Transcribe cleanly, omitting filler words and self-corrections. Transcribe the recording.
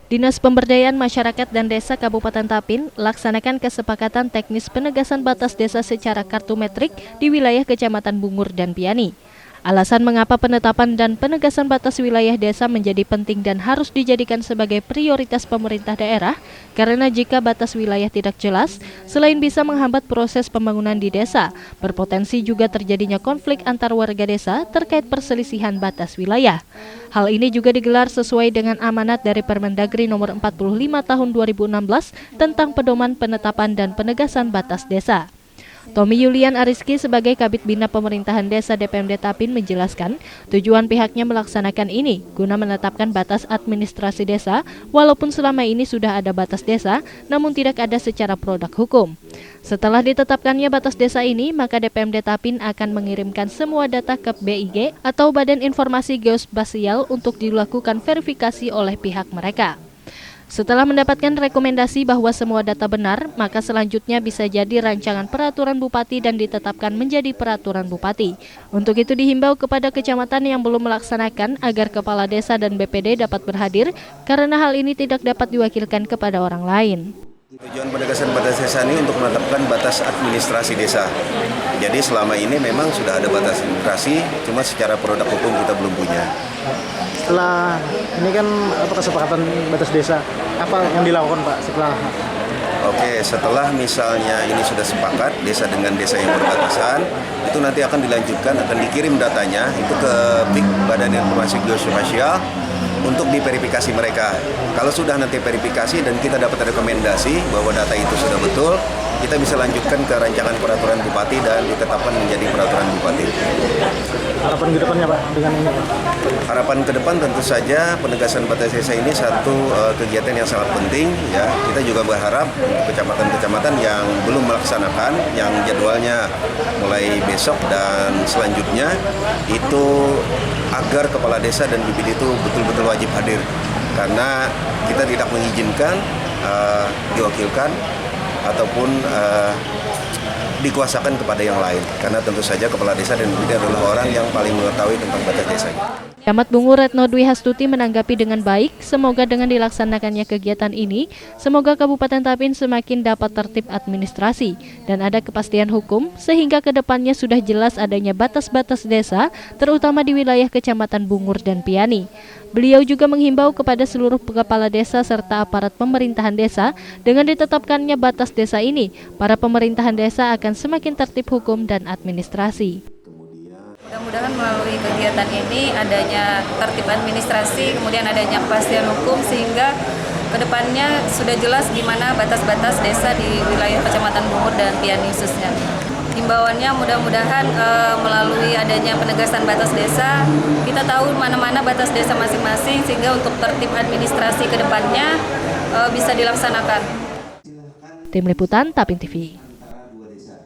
Dinas Pemberdayaan Masyarakat dan Desa Kabupaten Tapin laksanakan kesepakatan teknis penegasan batas desa secara kartometrik di wilayah Kecamatan Bungur dan Piani. Alasan mengapa penetapan dan penegasan batas wilayah desa menjadi penting dan harus dijadikan sebagai prioritas pemerintah daerah, karena jika batas wilayah tidak jelas, selain bisa menghambat proses pembangunan di desa, berpotensi juga terjadinya konflik antar warga desa terkait perselisihan batas wilayah. Hal ini juga digelar sesuai dengan amanat dari Permendagri Nomor 45 Tahun 2016 tentang pedoman penetapan dan penegasan batas desa. Tommy Yulian Ariski sebagai Kabid Bina Pemerintahan Desa DPMD Tapin menjelaskan tujuan pihaknya melaksanakan ini guna menetapkan batas administrasi desa walaupun selama ini sudah ada batas desa namun tidak ada secara produk hukum. Setelah ditetapkannya batas desa ini, maka DPMD Tapin akan mengirimkan semua data ke BIG atau Badan Informasi Geospasial untuk dilakukan verifikasi oleh pihak mereka. Setelah mendapatkan rekomendasi bahwa semua data benar, maka selanjutnya bisa jadi rancangan peraturan bupati dan ditetapkan menjadi peraturan bupati. Untuk itu dihimbau kepada kecamatan yang belum melaksanakan agar kepala desa dan BPD dapat berhadir karena hal ini tidak dapat diwakilkan kepada orang lain. Tujuan penegasan batas desa ini untuk menetapkan batas administrasi desa. Jadi selama ini memang sudah ada batas administrasi, cuma secara produk hukum kita belum punya. Setelah ini kan kesepakatan batas desa, apa yang dilakukan Pak setelah? Setelah misalnya ini sudah sepakat desa dengan desa yang berbatasan, itu nanti akan dilanjutkan, akan dikirim datanya itu ke BIG Badan Informasi Geospasial untuk diverifikasi mereka. Kalau sudah nanti verifikasi dan kita dapat rekomendasi bahwa data itu sudah betul, kita bisa lanjutkan ke rancangan peraturan bupati dan ditetapkan menjadi peraturan bupati. Harapan ke depannya Pak dengan ini? Harapan ke depan tentu saja penegasan batas desa ini satu kegiatan yang sangat penting ya. Kita juga berharap kecamatan-kecamatan yang belum melaksanakan, yang jadwalnya mulai besok dan selanjutnya itu agar kepala desa dan BPD itu betul-betul wajib hadir karena kita tidak mengizinkan diwakilkan ataupun dikuasakan kepada yang lain karena tentu saja kepala desa dan BPD adalah orang yang paling mengetahui tentang batas desanya. Camat Bungur Retno Dwi Hastuti menanggapi dengan baik, semoga dengan dilaksanakannya kegiatan ini, semoga Kabupaten Tapin semakin dapat tertib administrasi dan ada kepastian hukum sehingga kedepannya sudah jelas adanya batas-batas desa, terutama di wilayah Kecamatan Bungur dan Piani. Beliau juga menghimbau kepada seluruh kepala desa serta aparat pemerintahan desa, dengan ditetapkannya batas desa ini, para pemerintahan desa akan semakin tertib hukum dan administrasi. Mudah-mudahan melalui kegiatan ini adanya tertib administrasi, kemudian adanya kepastian hukum sehingga kedepannya sudah jelas di mana batas-batas desa di wilayah Kecamatan Bungur dan Piani khususnya. Himbauannya mudah-mudahan melalui adanya penegasan batas desa, kita tahu mana-mana batas desa masing-masing sehingga untuk tertib administrasi kedepannya bisa dilaksanakan. Tim Liputan Tapin TV.